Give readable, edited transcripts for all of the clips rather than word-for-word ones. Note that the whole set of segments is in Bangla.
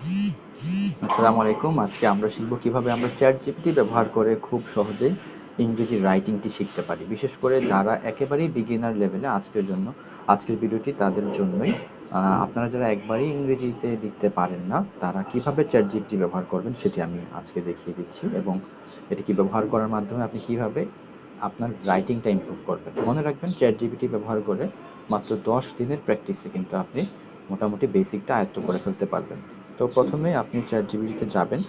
আসসালামু আলাইকুম। আজকে আমরা শিখব কিভাবে আমরা ChatGPT ব্যবহার করে খুব সহজেই ইংরেজি রাইটিংটি শিখতে পারি। বিশেষ করে যারা একেবারেই বিগিনার লেভেলে আজকের ভিডিওটি তাদের জন্যই। আপনারা যারা একবারেই ইংরেজিতে লিখতে পারেন না, তারা কিভাবে ChatGPT ব্যবহার করবেন সেটি আমি আজকে দেখিয়ে দিচ্ছি এবং এটিকে ব্যবহার করার মাধ্যমে আপনি কিভাবে আপনার রাইটিংটা ইমপ্রুভ করবেন। মনে রাখবেন ChatGPT ব্যবহার করে মাত্র 10 দিনের প্র্যাকটিসে কিন্তু আপনি মোটামুটি বেসিকটা আয়ত্ত করে ফেলতে পারবেন। তো প্রথমে আপনি ChatGPT-তে যাবেন,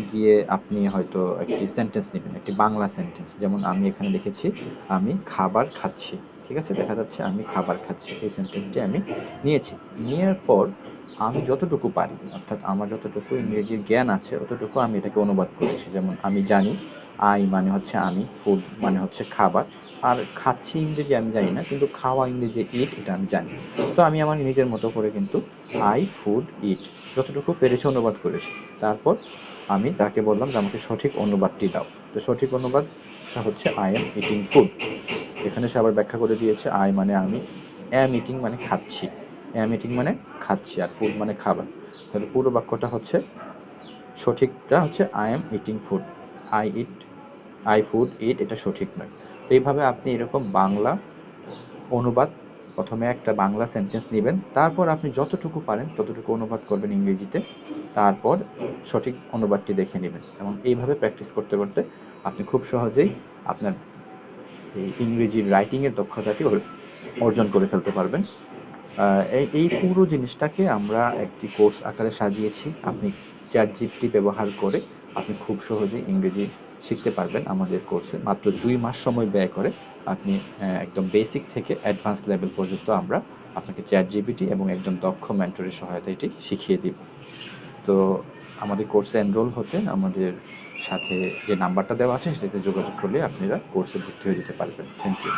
গিয়ে আপনি হয়তো একটি সেন্টেন্স নেবেন, একটি বাংলা সেন্টেন্স। যেমন আমি এখানে লিখেছি, আমি খাবার খাচ্ছি। ঠিক আছে? দেখা যাচ্ছে আমি খাবার খাচ্ছি। এই সেন্টেন্সটি আমি নিয়েছি। নেয়ার পর আমি যতটুকু পারি, অর্থাৎ আমার যতটুকু ইংরেজির জ্ঞান আছে, অতটুকু আমি এটাকে অনুবাদ করেছি। যেমন আমি জানি আই মানে হচ্ছে আমি, ফুড মানে হচ্ছে খাবার। আর খাচ্ছি ইংরেজি আমি জানি না, কিন্তু খাওয়া ইংরেজি ইট এটা আমি জানি। তো আমি আমার নিজের মতো করে কিন্তু আই ফুড ইট যতটুকু পেরেছি অনুবাদ করেছি। তারপর আমি তাকে বললাম যে আমাকে সঠিক অনুবাদটি দাও। তো সঠিক অনুবাদটা হচ্ছে আই এম ইটিং ফুড। এখানে সে আবার ব্যাখ্যা করে দিয়েছে আই মানে আমি, অ্যাম ইটিং মানে খাচ্ছি, অ্যাম ইটিং মানে খাচ্ছি, আর ফুড মানে খাবার। তাহলে পুরো বাক্যটা হচ্ছে, সঠিকটা হচ্ছে I am eating food, I eat, I food it, এটা সঠিক নয়। তো এইভাবে আপনি এরকম বাংলা অনুবাদ, প্রথমে একটা বাংলা সেন্টেন্স নেবেন, তারপর আপনি যতটুকু পারেন ততটুকু অনুবাদ করবেন ইংরেজিতে, তারপর সঠিক অনুবাদটি দেখে নেবেন এবং এইভাবে প্র্যাকটিস করতে করতে আপনি খুব সহজেই আপনার এই ইংরেজি রাইটিংয়ের দক্ষতাটি অর্জন করে ফেলতে পারবেন। এই পুরো জিনিসটাকে আমরা একটি কোর্স আকারে সাজিয়েছি। আপনি ChatGPT ব্যবহার করে আপনি খুব সহজেই ইংরেজি শিখতে পারবেন আমাদের কোর্সে। মাত্র 2 মাস সময় ব্যয় করে আপনি একদম বেসিক থেকে অ্যাডভান্স লেভেল পর্যন্ত আমরা আপনাকে ChatGPT এবং একজন দক্ষ মেন্টরের সহায়তায় এটি শিখিয়ে দিব। তো আমাদের কোর্সে এনরোল হতে আমাদের সাথে যে নাম্বারটা দেওয়া আছে সেটাতে যোগাযোগ করলে আপনারা কোর্সে ভর্তি হয়ে যেতে পারবেন। Thank you.